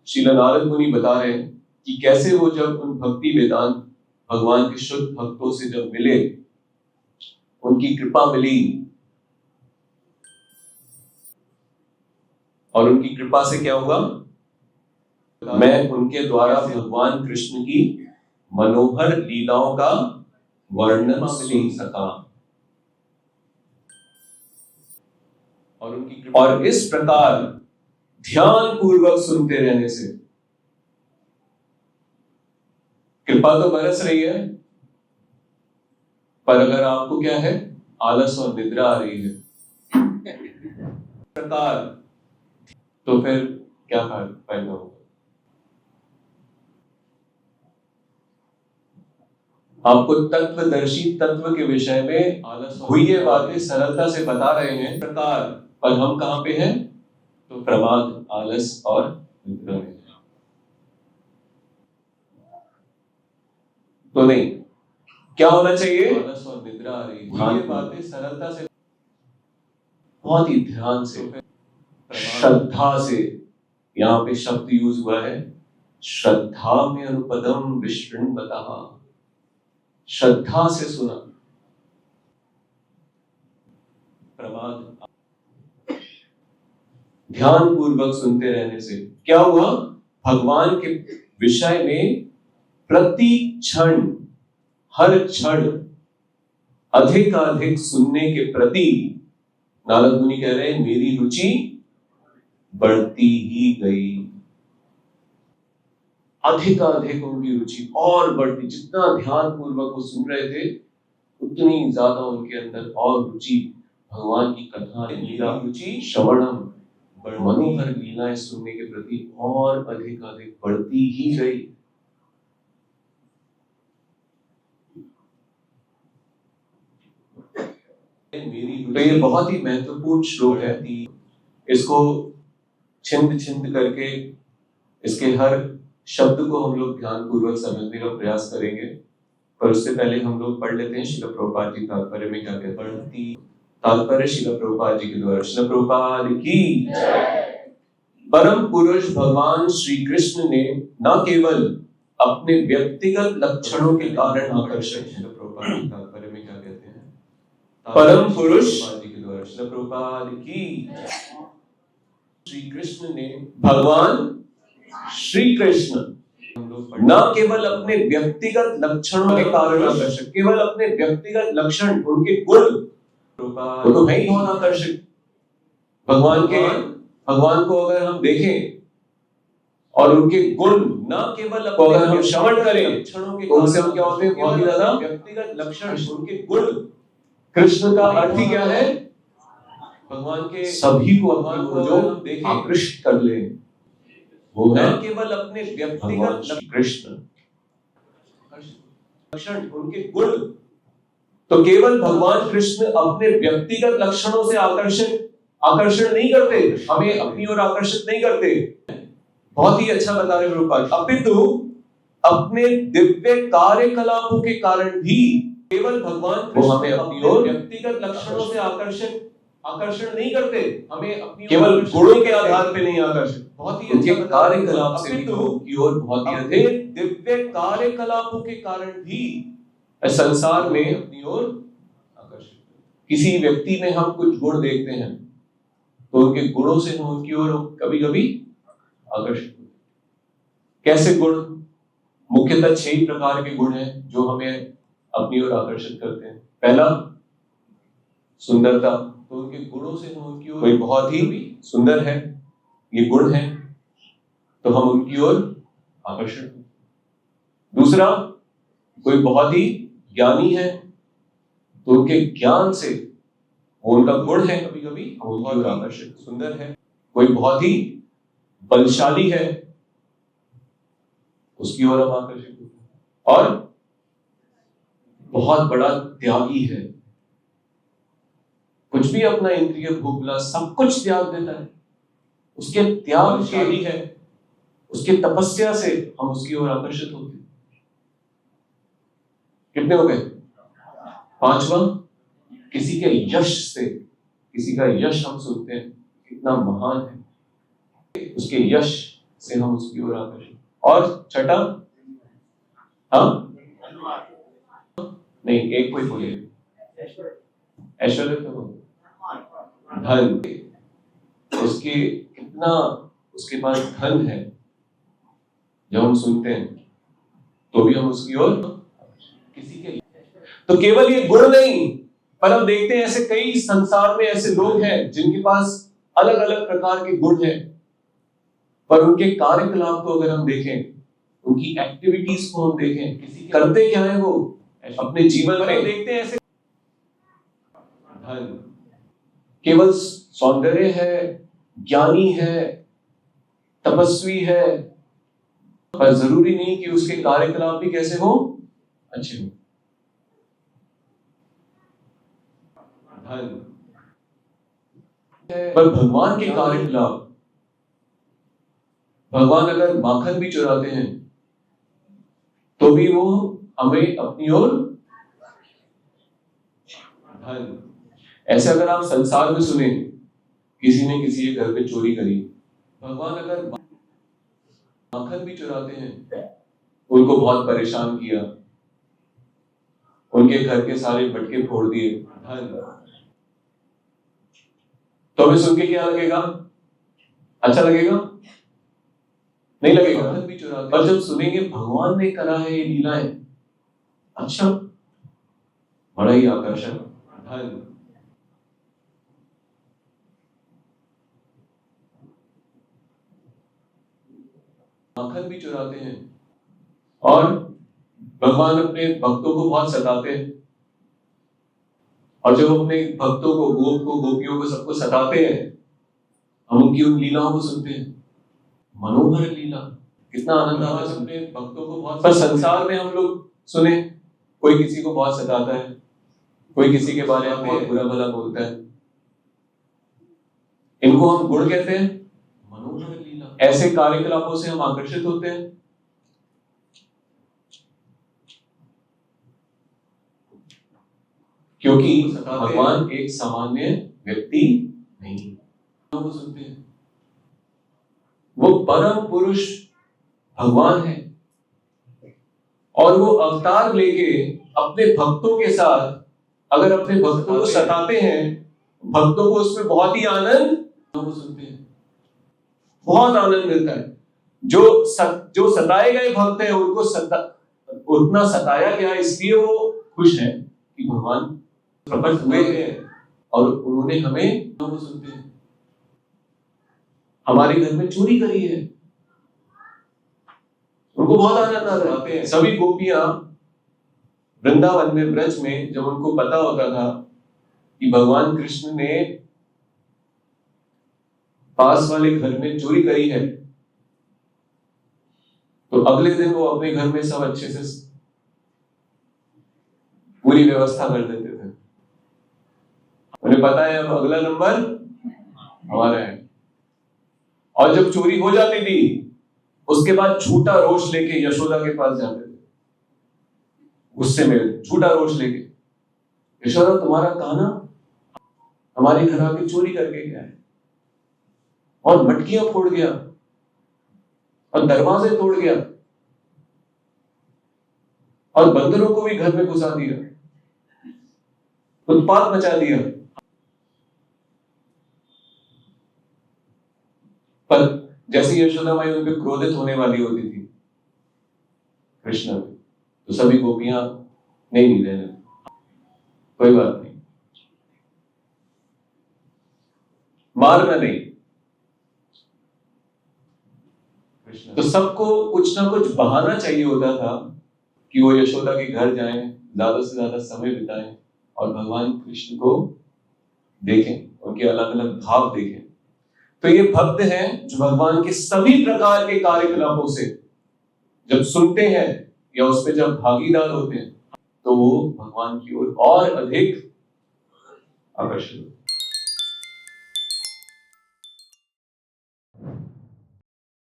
श्रील नारद मुनि बता रहे हैं कि कैसे वो जब उन भक्ति वेदांत भगवान के शुद्ध भक्तों से जब मिले, उनकी कृपा मिली, और उनकी कृपा से क्या हुआ, मैं उनके द्वारा भगवान कृष्ण की मनोहर लीलाओं का वर्णन सुन सका। और इस प्रकार ध्यान पूर्वक सुनते रहने से कृपा तो बरस रही है, पर अगर आपको क्या है, आलस और निद्रा आ रही है प्रकार, तो फिर क्या फायदा होगा। आपको तत्वदर्शी तत्व के विषय में आलस हुई ये बातें सरलता से बता रहे हैं प्रकार, पर हम कहां पे हैं, तो प्रमाद, आलस और निद्रा में। तो नहीं, क्या होना चाहिए, आलस और निद्रा आ रही है, ये बातें सरलता से, बहुत ही ध्यान से, श्रद्धा से, यहां पे शब्द यूज हुआ है, श्रद्धा में अनुपदम विशृण्वतः, श्रद्धा से सुना। प्रमाद, ध्यान पूर्वक सुनते रहने से क्या हुआ, भगवान के विषय में प्रति क्षण, हर क्षण अधिक सुनने के प्रति नारद मुनि कह रहे हैं मेरी रुचि बढ़ती ही गई। अधिक उनकी रुचि और बढ़ती, जितना ध्यान पूर्वक वो सुन रहे थे उतनी ज्यादा उनके अंदर और रुचि भगवान की कथा, लीला रुचि श्रवणम, मनोहर लीलाएं सुनने के प्रति और अधिक बढ़ती ही गई। तो ये बहुत ही महत्वपूर्ण श्लोक है, इसको छिंद छिंद करके इसके हर शब्द को हम लोग ध्यान पूर्वक समझने का प्रयास करेंगे, पर उससे पहले हम लोग पढ़ लेते हैं श्रील प्रभुपाद जी तात्पर्य में क्या कहते हैं। तात्पर्य श्रील प्रभुपाद जी के द्वारा। श्रील प्रभुपाद की परम पुरुष भगवान श्री कृष्ण ने न केवल अपने व्यक्तिगत लक्षणों के कारण आकर्षक, श्रील प्रभुपाद जी तात्पर्य में क्या कहते हैं, परम पुरुष जी के द्वारा। श्रील प्रभुपाद की श्री कृष्ण ने, भगवान श्री कृष्ण न केवल अपने व्यक्तिगत लक्षणों के कारण आकर्षक, केवल अपने व्यक्तिगत लक्षण, उनके गुण, वो तो है ही बहुत आकर्षक। भगवान को अगर हम देखें और उनके गुण न केवल अगर हम श्रवण करें, तो उनसे हम क्या होते हैं, बहुत ही ज्यादा व्यक्तिगत लक्षण, उनके गुण। कृष्ण का अर्थ ही क्या है, भगवान के सभी को भगवान को जो आकृष्ट कर ले, वो है केवल अपने व्यक्तिगत कृष्ण लक्षण, उनके गुण। तो केवल भगवान कृष्ण अपने व्यक्तिगत लक्षणों से आकर्षण नहीं करते, हमें अपनी ओर आकर्षित नहीं करते। बहुत ही अच्छा बता रहे प्रभुपाद, अपितु अपने दिव्य कार्यकलापों के कारण भी केवल भगवान कृष्ण हमें अपनी ओर व्यक्तिगत लक्षणों से आकर्षण नहीं करते, हमें अपनी केवल गुणों के आधार पे नहीं आकर्षित, बहुत ही अच्छे कार्यकलाप से भी की ओर बहुत ही अधिक दिव्य कार्यकलापों के कारण भी संसार में अपनी ओर आकर्षित। किसी व्यक्ति में हम कुछ गुण देखते हैं तो उनके गुणों से हम उनकी ओर कभी-कभी आकर्षित। कैसे गुण? मुख्यतः 6 प्रकार के गुण हैं जो हमें अपनी ओर आकर्षित करते हैं। पहला, सुंदरता, तो उनके गुणों से हम उनकी ओर, कोई बहुत ही सुंदर है, ये गुण है, तो हम उनकी ओर आकर्षित। दूसरा, कोई बहुत ही ज्ञानी है, तो उनके ज्ञान से, वो उनका गुण है, कभी-कभी हम उनकी ओर आकर्षित, सुंदर है। कोई बहुत ही बलशाली है, उसकी ओर हम आकर्षित होते हैं। और बहुत बड़ा त्यागी है, कुछ भी अपना इंद्रिय भोगला सब कुछ त्याग देता है, उसके त्याग से ही है, उसके तपस्या से हम उसकी ओर आकर्षित होते हैं। कितने हो गए? 5वां, किसी के यश से, किसी का यश हम सुनते हैं कितना महान है, उसके यश, से हम उसकी ओर आकर्षित। और छठा, हाँ नहीं, एक कोई बोले, ऐश्वर्य तो धन, उसके कितना उसके पास धन है, जब हम सुनते हैं तो भी हम उसकी ओर किसी के। तो केवल ये गुण नहीं, पर हम देखते हैं ऐसे कई संसार में ऐसे लोग हैं जिनके पास अलग अलग प्रकार के गुण हैं, पर उनके कार्यकलाप को अगर हम देखें, उनकी एक्टिविटीज को हम देखें, किसी करते क्या है वो अपने जीवन में, देखते हैं ऐसे धन, केवल सौंदर्य है, ज्ञानी है, तपस्वी है, पर जरूरी नहीं कि उसके कार्यकलाप भी कैसे हो, अच्छे हो। धन पर भगवान के कार्यकलाप, भगवान अगर माखन भी चुराते हैं तो भी वो हमें अपनी ओर धन। ऐसे अगर आप संसार में सुने, किसी ने किसी के घर पे चोरी करी, भगवान अगर माखन भी चुराते हैं, उनको बहुत परेशान किया, उनके घर के सारे मटके फोड़ दिए, धन, तो हमें सुन के क्या लगेगा, अच्छा लगेगा, नहीं लगेगा। माखन भी चुराते, पर जब सुनेंगे भगवान ने करा है ये लीलाएं, अच्छा, बड़ा ही आकर्षण, धन। माखन भी चुराते हैं और भगवान अपने भक्तों को बहुत सताते हैं, और जब अपने भक्तों को, गोपियों को, सबको सताते हैं, हम उनकी उन लीलाओं को सुनते हैं, मनोहर लीला, कितना आनंद आता है अपने भक्तों को बहुत। पर संसार में हम लोग सुने, कोई किसी को बहुत सताता है, कोई किसी के बारे में बहुत बुरा भला बोलता है, इनको हम गुण कहते हैं, मनोहर लीला। ऐसे कार्यकलापों से हम आकर्षित होते हैं। क्योंकि भगवान एक सामान्य व्यक्ति नहीं, वो सुनते हैं, वो परम पुरुष भगवान है, और वो अवतार लेके अपने भक्तों के साथ, अगर अपने भक्तों को सताते हैं, भक्तों को उसमें बहुत ही आनंद, वो सुनते हैं, बहुत आनंद मिलता है। जो सताए गए भक्त हैं, उनको उतना सताया गया, इसलिए वो खुश है कि भगवान प्रकट हुए हैं और उन्होंने हमें, वो सुनते हैं, हमारे घर में चोरी करी है, उनको बहुत आनंद आता है। सभी गोपियां वृंदावन में, ब्रज में, जब उनको पता होता था कि भगवान कृष्ण ने पास वाले घर में चोरी करी है, तो अगले दिन वो अपने घर में सब अच्छे से पूरी व्यवस्था कर देते थे। उन्हें पता है अब अगला नंबर हमारा है, और जब चोरी हो जाती थी, उसके बाद झूठा रोष लेके यशोदा के पास जाते थे, गुस्से में झूठा रोष लेके, यशोदा तुम्हारा कान्हा हमारे घर आके चोरी करके गया है, और मटकियां फोड़ गया, और दरवाजे तोड़ गया, और बंदरों को भी घर में घुसा दिया, उत्पात मचा दिया। पर जैसे यशोदा माई उन पर क्रोधित होने वाली होती थी कृष्ण में, तो सभी गोपियां नहीं रहने, कोई बात नहीं, मारना नहीं। तो सबको कुछ ना कुछ बहाना चाहिए होता था कि वो यशोदा के घर जाएं, ज्यादा से ज्यादा समय बिताएं और भगवान कृष्ण को देखें, उनके अलग अलग भाव देखें। तो ये भक्त हैं जो भगवान के सभी प्रकार के कार्यकलापों से जब सुनते हैं या उसमें जब भागीदार होते हैं, तो वो भगवान की ओर और अधिक आकर्षित